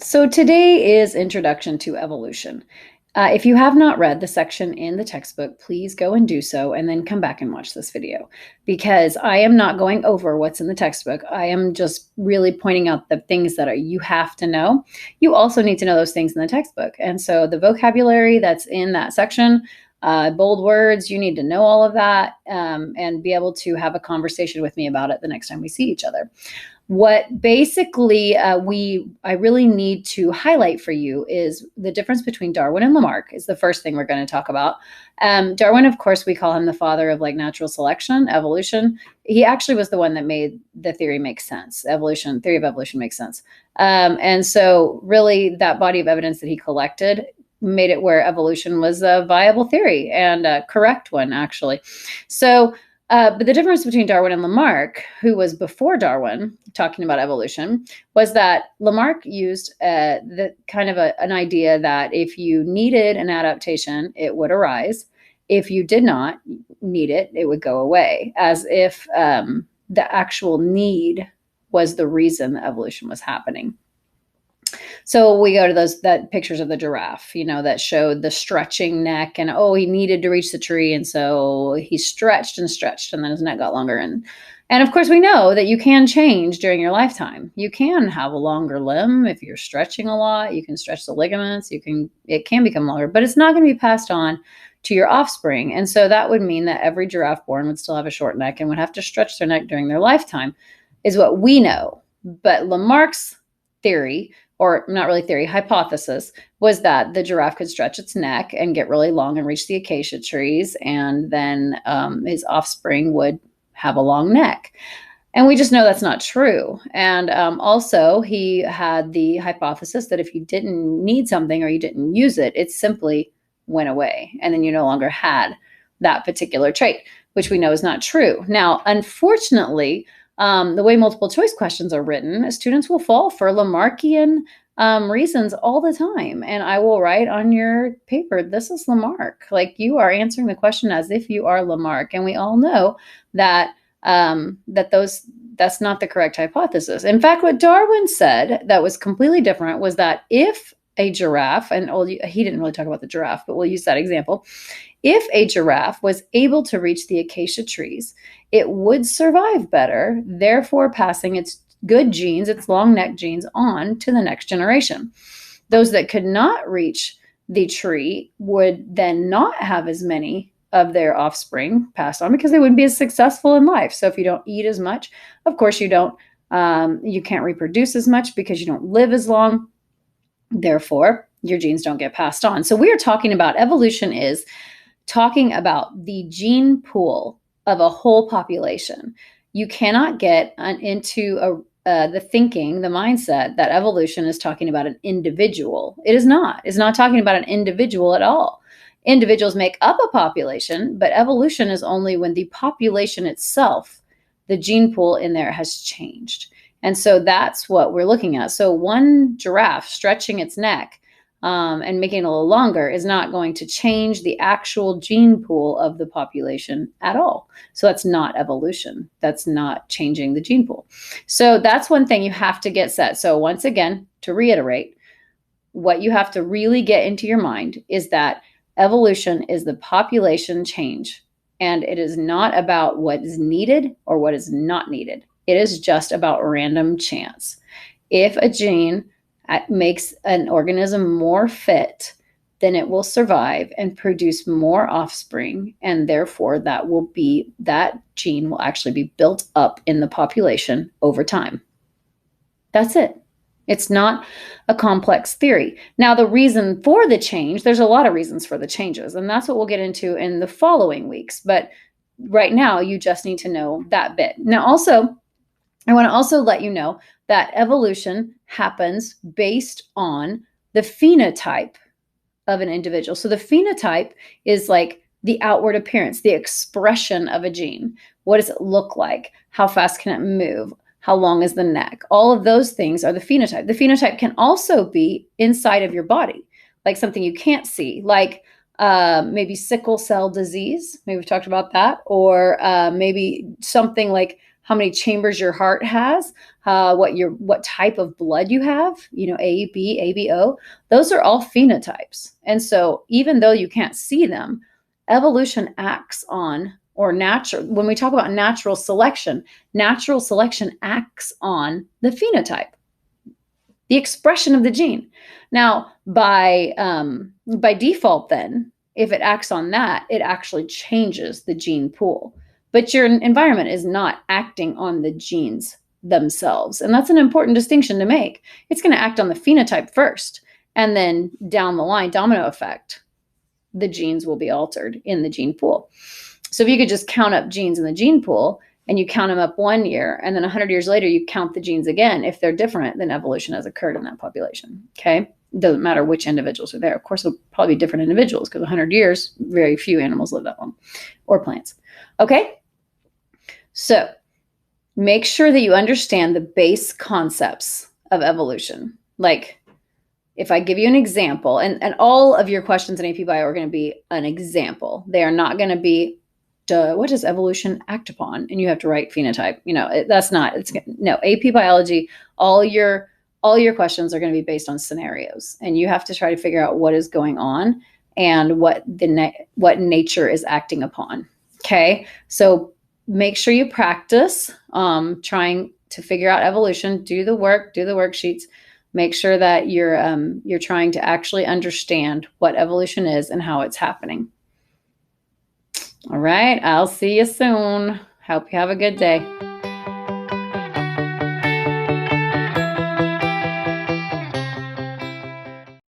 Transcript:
So today is Introduction to Evolution. If you have not read the section in the textbook, please go and do so and then come back and watch this video because I am not going over what's in the textbook. I am just really pointing out the things that you have to know. You also need to know those things in the textbook. And so the vocabulary that's in that section, bold words, you need to know all of that and be able to have a conversation with me about it the next time we see each other. What basically I really need to highlight for you is the difference between Darwin and Lamarck is the first thing we're going to talk about. Darwin, of course, we call him the father of natural selection, evolution. He actually was the one that made the theory make sense. Theory of evolution makes sense. And so really that body of evidence that he collected made it where evolution was a viable theory and a correct one, actually. But the difference between Darwin and Lamarck, who was before Darwin talking about evolution, was that Lamarck used an idea that if you needed an adaptation, it would arise. If you did not need it, it would go away, as if the actual need was the reason that evolution was happening. So we go to that pictures of the giraffe, that showed the stretching neck and, he needed to reach the tree. And so he stretched and stretched and then his neck got longer. And of course we know that you can change during your lifetime. You can have a longer limb. If you're stretching a lot, you can stretch the ligaments, it can become longer, but it's not going to be passed on to your offspring. And so that would mean that every giraffe born would still have a short neck and would have to stretch their neck during their lifetime, is what we know. But Lamarck's theory, or not really theory, hypothesis, was that the giraffe could stretch its neck and get really long and reach the acacia trees, and then his offspring would have a long neck. And we just know that's not true. And also, he had the hypothesis that if you didn't need something or you didn't use it, it simply went away, and then you no longer had that particular trait, which we know is not true. Now, unfortunately, the way multiple choice questions are written, students will fall for Lamarckian reasons all the time. And I will write on your paper, this is Lamarck. Like, you are answering the question as if you are Lamarck. And we all know that that's not the correct hypothesis. In fact, what Darwin said that was completely different was that if a giraffe, and he didn't really talk about the giraffe, but we'll use that example. If a giraffe was able to reach the acacia trees, it would survive better, therefore passing its good genes, its long neck genes, on to the next generation. Those that could not reach the tree would then not have as many of their offspring passed on because they wouldn't be as successful in life. So if you don't eat as much, of course you can't reproduce as much because you don't live as long. Therefore, your genes don't get passed on. So we are talking about evolution is talking about the gene pool of a whole population. You cannot get into the thinking, the mindset that evolution is talking about an individual. It is not. It's not talking about an individual at all. Individuals make up a population, but evolution is only when the population itself, the gene pool in there, has changed. And so that's what we're looking at. So one giraffe stretching its neck and making it a little longer is not going to change the actual gene pool of the population at all. So that's not evolution. That's not changing the gene pool. So that's one thing you have to get set. So once again, to reiterate, what you have to really get into your mind is that evolution is the population change. And it is not about what is needed or what is not needed. It is just about random chance. If a gene makes an organism more fit, then it will survive and produce more offspring, and therefore that gene will actually be built up in the population over time. That's it. It's not a complex theory. Now, the reason for the change, there's a lot of reasons for the changes, and that's what we'll get into in the following weeks. But right now, you just need to know that bit. Now, also, I want to also let you know that evolution happens based on the phenotype of an individual. So the phenotype is like the outward appearance, the expression of a gene. What does it look like? How fast can it move? How long is the neck? All of those things are the phenotype. The phenotype can also be inside of your body, like something you can't see, like maybe sickle cell disease. Maybe we've talked about that. Or maybe something like how many chambers your heart has, what type of blood you have, A, B, ABO. Those are all phenotypes. And so even though you can't see them, evolution acts on, or natural, when we talk about natural selection acts on the phenotype, the expression of the gene. Now, by default, then, if it acts on that, it actually changes the gene pool. But your environment is not acting on the genes themselves. And that's an important distinction to make. It's going to act on the phenotype first, and then down the line, domino effect, the genes will be altered in the gene pool. So if you could just count up genes in the gene pool, and you count them up 1 year, and then 100 years later, you count the genes again. If they're different, then evolution has occurred in that population, okay? It doesn't matter which individuals are there. Of course, it'll probably be different individuals, because 100 years, very few animals live that long, or plants, okay? So make sure that you understand the base concepts of evolution. Like, if I give you an example, and all of your questions in AP Bio are going to be an example. They are not going to be, what does evolution act upon? And you have to write phenotype. That's not, no, AP Biology, all your questions are going to be based on scenarios. And you have to try to figure out what is going on and what nature is acting upon. Okay. So make sure you practice trying to figure out evolution, do the work, do the worksheets. Make sure that you're trying to actually understand what evolution is and how it's happening. All right, I'll see you soon. Hope you have a good day.